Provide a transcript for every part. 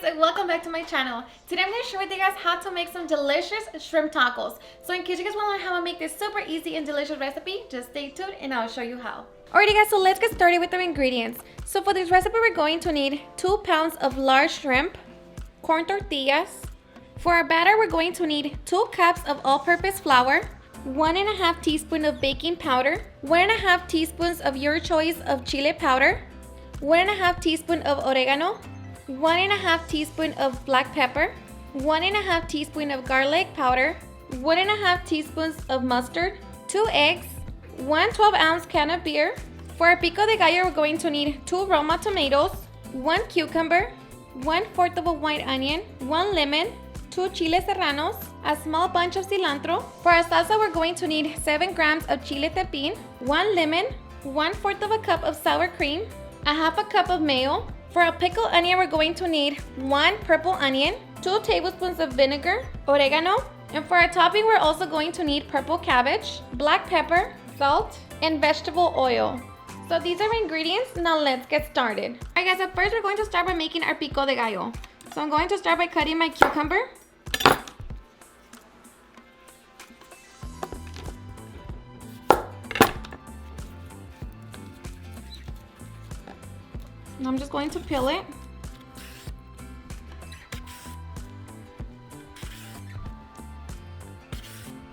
guys, and welcome back to my channel. Today I'm going to share with you guys how to make some delicious shrimp tacos. So in case you guys want to learn how to make this super easy and delicious recipe, just stay tuned and I'll show you how. Alrighty guys, so let's get started with the ingredients. So for this recipe we're going to need 2 pounds of large shrimp, corn tortillas. For our batter we're going to need 2 cups of all-purpose flour, 1.5 teaspoons of baking powder, 1.5 teaspoons of your choice of chile powder, 1.5 teaspoons of oregano, 1.5 teaspoons of black pepper, 1.5 teaspoons of garlic powder, 1.5 teaspoons of mustard, 2 eggs, 1 12-ounce can of beer. For our pico de gallo, we're going to need 2 Roma tomatoes, 1 cucumber, 1/4 of a white onion, 1 lemon, 2 chile serranos, a small bunch of cilantro. For our salsa, we're going to need 7 grams of chile tepin, 1 lemon, 1/4 of a cup of sour cream, a half a cup of mayo. For a pickled onion, we're going to need 1 purple onion, 2 tablespoons of vinegar, oregano, and for our topping, we're also going to need purple cabbage, black pepper, salt, and vegetable oil. So these are my ingredients. Now let's get started. Alright guys, at first we're going to start by making our pico de gallo. So I'm going to start by cutting my cucumber. And I'm just going to peel it.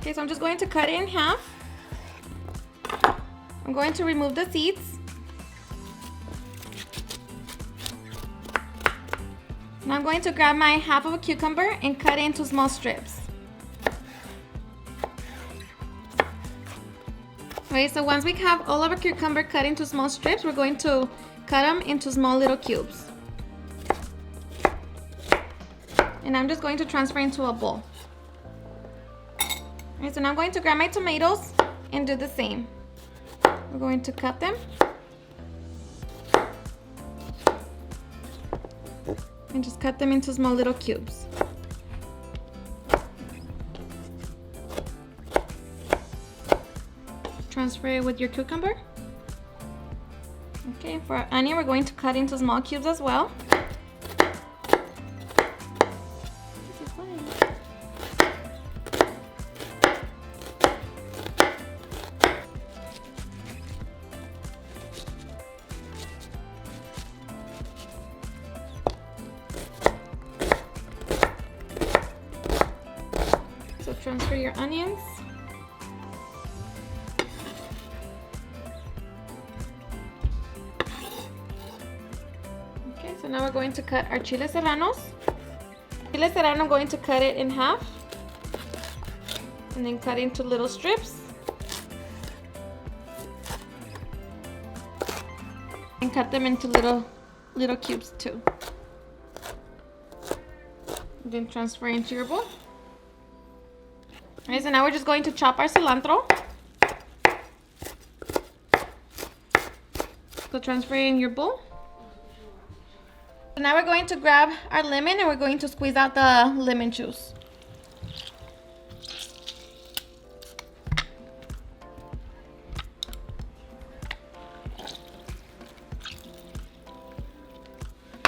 Okay, so I'm just going to cut it in half. I'm going to remove the seeds. Now I'm going to grab my half of a cucumber and cut it into small strips. Okay, so once we have all of our cucumber cut into small strips, we're going to cut them into small little cubes. And I'm just going to transfer into a bowl. Alright, so now I'm going to grab my tomatoes and do the same. We're going to cut them. And just cut them into small little cubes. Transfer it with your cucumber. Okay, for our onion, we're going to cut into small cubes as well. So transfer your onions. So now we're going to cut our chile serranos. Chile serrano, I'm going to cut it in half and then cut into little strips and cut them into little cubes too. And then transfer into your bowl. Alright, so now we're just going to chop our cilantro. So transfer it in your bowl. So now we're going to grab our lemon and we're going to squeeze out the lemon juice.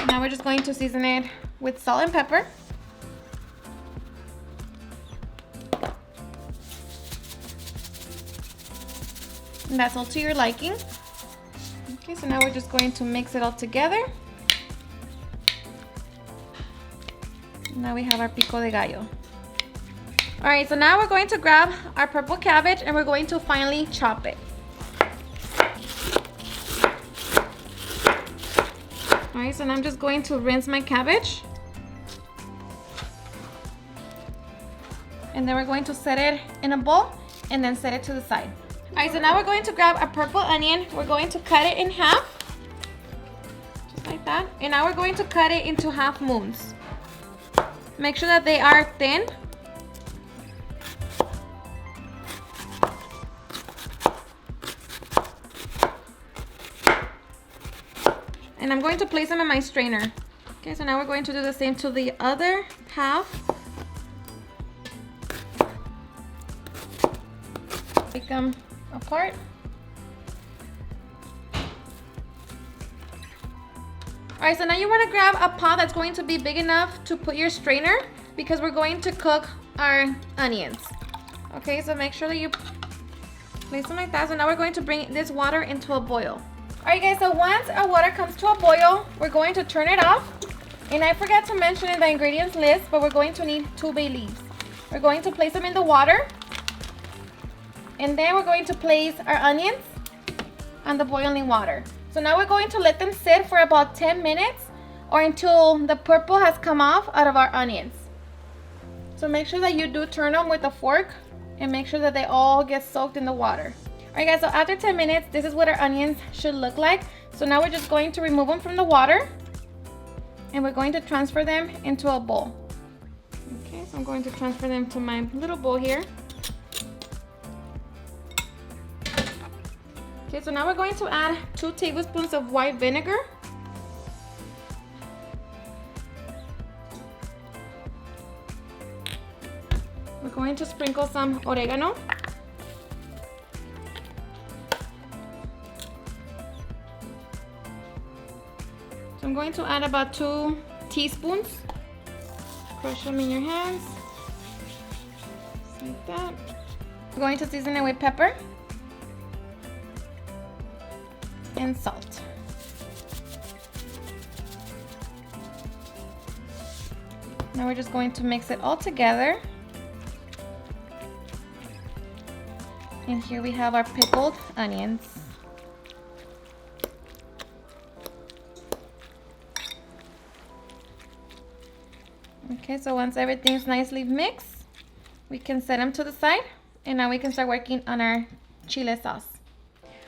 Now we're just going to season it with salt and pepper. And that's all to your liking. Okay, so now we're just going to mix it all together. Now we have our pico de gallo. Alright, so now we're going to grab our purple cabbage and we're going to finely chop it. Alright, so now I'm just going to rinse my cabbage. And then we're going to set it in a bowl and then set it to the side. Alright, so now we're going to grab a purple onion. We're going to cut it in half. Just like that. And now we're going to cut it into half moons. Make sure that they are thin. And I'm going to place them in my strainer. Okay, so now we're going to do the same to the other half. Take them apart. All right, so now you want to grab a pot that's going to be big enough to put your strainer because we're going to cook our onions. Okay, so make sure that you place them like that. So now we're going to bring this water into a boil. All right, guys, so once our water comes to a boil, we're going to turn it off. And I forgot to mention in the ingredients list, but we're going to need 2 bay leaves. We're going to place them in the water. And then we're going to place our onions on the boiling water. So now we're going to let them sit for about 10 minutes or until the purple has come off out of our onions. So make sure that you do turn them with a fork and make sure that they all get soaked in the water. All right, guys, so after 10 minutes, this is what our onions should look like. So now we're just going to remove them from the water and we're going to transfer them into a bowl. Okay, so I'm going to transfer them to my little bowl here. Okay, so now we're going to add 2 tablespoons of white vinegar. We're going to sprinkle some oregano. So I'm going to add about 2 teaspoons. Crush them in your hands. Just like that. I'm going to season it with pepper and salt. Now we're just going to mix it all together. And here we have our pickled onions. Okay, so once everything's nicely mixed, we can set them to the side. And now we can start working on our chile sauce.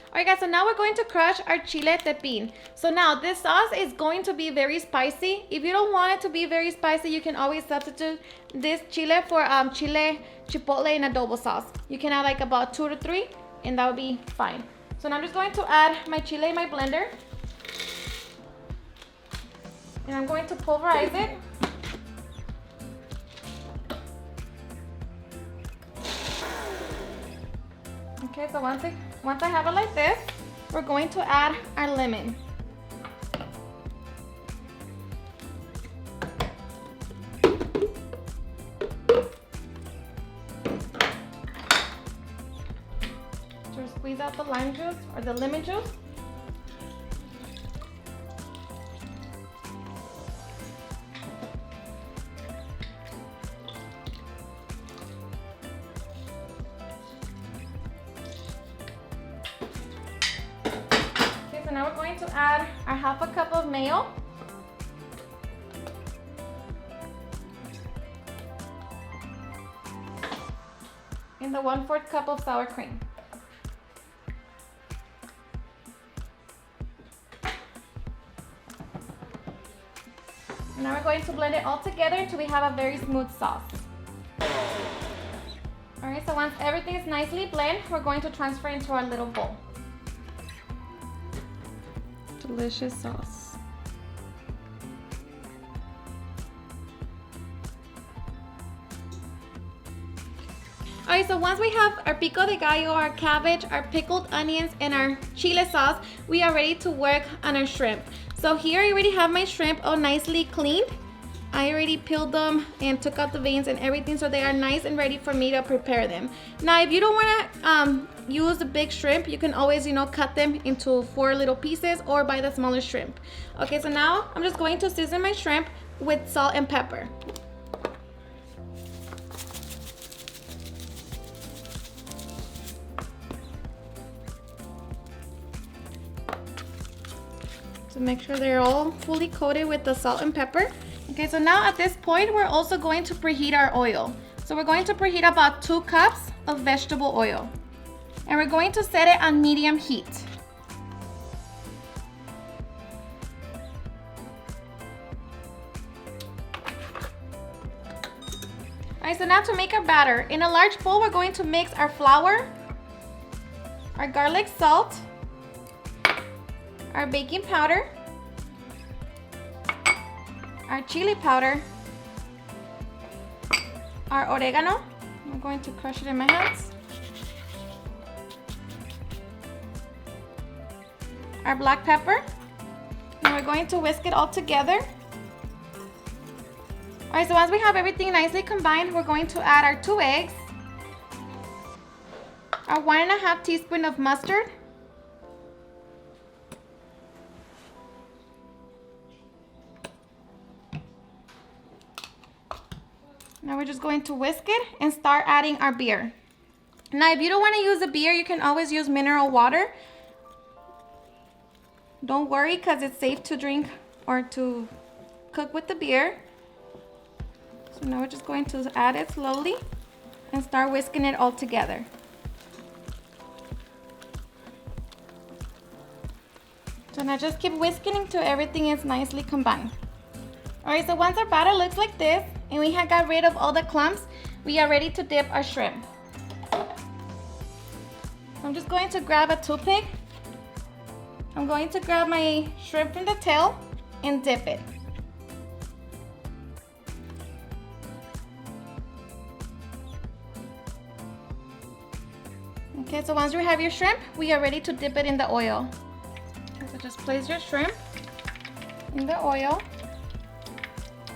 Alright, guys, so now we're going to crush our chile tepin. So now this sauce is going to be very spicy. If you don't want it to be very spicy, you can always substitute this chile for chile chipotle and adobo sauce. You can add like about 2 to 3 and that would be fine. So now I'm just going to add my chile in my blender. And I'm going to pulverize it. Okay, so once I have it like this, we're going to add our lemon. Just squeeze out the lime juice or the lemon juice. Now we're going to add our half a cup of mayo. And the 1/4 cup of sour cream. And now we're going to blend it all together until we have a very smooth sauce. Alright, so once everything is nicely blended, we're going to transfer into our little bowl. Delicious sauce. Alright, so once we have our pico de gallo, our cabbage, our pickled onions, and our chile sauce, we are ready to work on our shrimp. So here I already have my shrimp all nicely cleaned. I already peeled them and took out the veins and everything, so they are nice and ready for me to prepare them. Now, if you don't want to use the big shrimp, you can always, cut them into 4 little pieces or buy the smaller shrimp. Okay, so now I'm just going to season my shrimp with salt and pepper. So make sure they're all fully coated with the salt and pepper. Okay, so now at this point, we're also going to preheat our oil. So we're going to preheat about 2 cups of vegetable oil. And we're going to set it on medium heat. Alright, so now to make our batter. In a large bowl, we're going to mix our flour, our garlic salt, our baking powder, our chili powder, our oregano. I'm going to crush it in my hands. Our black pepper. I'm And we're going to whisk it all together. Alright, so once we have everything nicely combined, we're going to add our 2 eggs, our 1.5 teaspoon of mustard, now we're just going to whisk it and start adding our beer. Now if you don't want to use the beer, you can always use mineral water. Don't worry, because it's safe to drink or to cook with the beer. So now we're just going to add it slowly and start whisking it all together. So now just keep whisking until everything is nicely combined. Alright, so once our batter looks like this and we have got rid of all the clumps, we are ready to dip our shrimp. I'm just going to grab a toothpick. I'm going to grab my shrimp from the tail and dip it. Okay, so once you have your shrimp, we are ready to dip it in the oil. So just place your shrimp in the oil.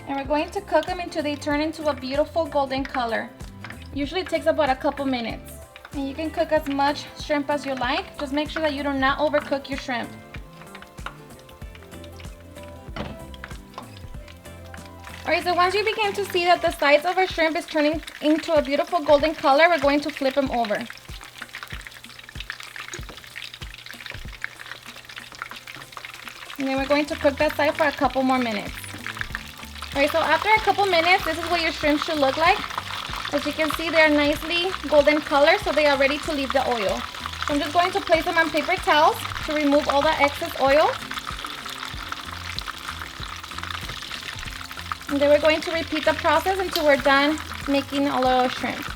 And we're going to cook them until they turn into a beautiful golden color. Usually it takes about a couple minutes. And you can cook as much shrimp as you like. Just make sure that you do not overcook your shrimp. Alright, so once you begin to see that the sides of our shrimp is turning into a beautiful golden color, we're going to flip them over. And then we're going to cook that side for a couple more minutes. Alright, so after a couple minutes, this is what your shrimp should look like. As you can see, they're nicely golden color, so they are ready to leave the oil. So I'm just going to place them on paper towels to remove all the excess oil. And then we're going to repeat the process until we're done making all of our shrimp.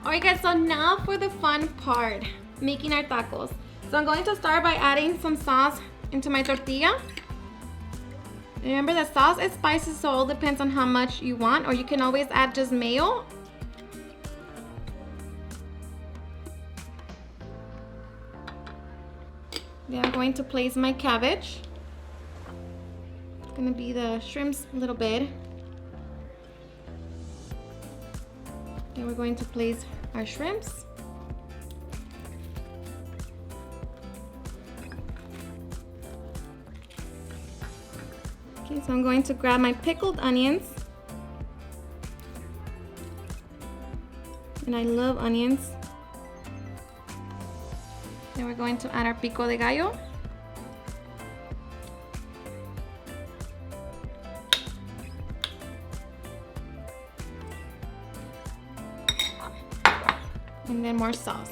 Alright guys, so now for the fun part, making our tacos. So I'm going to start by adding some sauce into my tortilla. Remember that sauce is spicy, so it all depends on how much you want, or you can always add just mayo. Then I'm going to place my cabbage. It's gonna be the shrimps a little bit. Then we're going to place our shrimps. Okay, so I'm going to grab my pickled onions. And I love onions. Then we're going to add our Pico de Gallo. And then more sauce.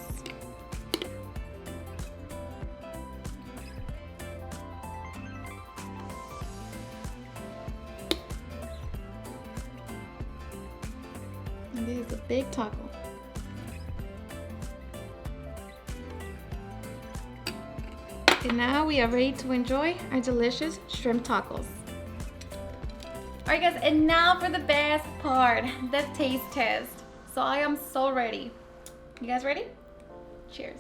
And this is a big taco. And now we are ready to enjoy our delicious shrimp tacos. Alright guys, and now for the best part, the taste test. So I am so ready. You guys ready? Cheers.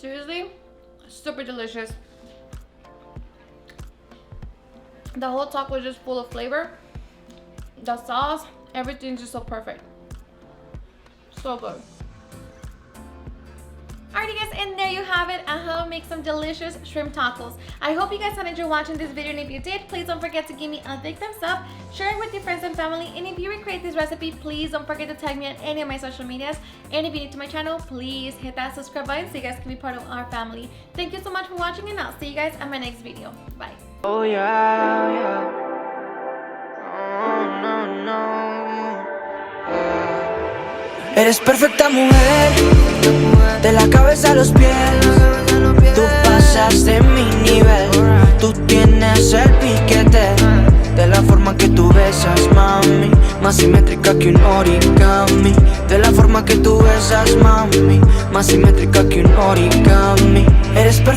Seriously, super delicious. The whole taco is just full of flavor. The sauce, everything's just so perfect. So good. Alrighty guys, and there you have it, on how to make some delicious shrimp tacos. I hope you guys had enjoyed watching this video, and if you did, please don't forget to give me a big thumbs up, share it with your friends and family, and if you recreate this recipe, please don't forget to tag me on any of my social medias, and if you're new to my channel, please hit that subscribe button so you guys can be part of our family. Thank you so much for watching, and I'll see you guys on my next video. Bye. Oh yeah, yeah. Oh, no, no. Eres perfecta mujer, de la cabeza a los pies. Tú pasas de mi nivel, tú tienes el piquete. De la forma que tú besas, mami, más simétrica que un origami. De la forma que tú besas, mami, más simétrica que un origami. Eres perfecta.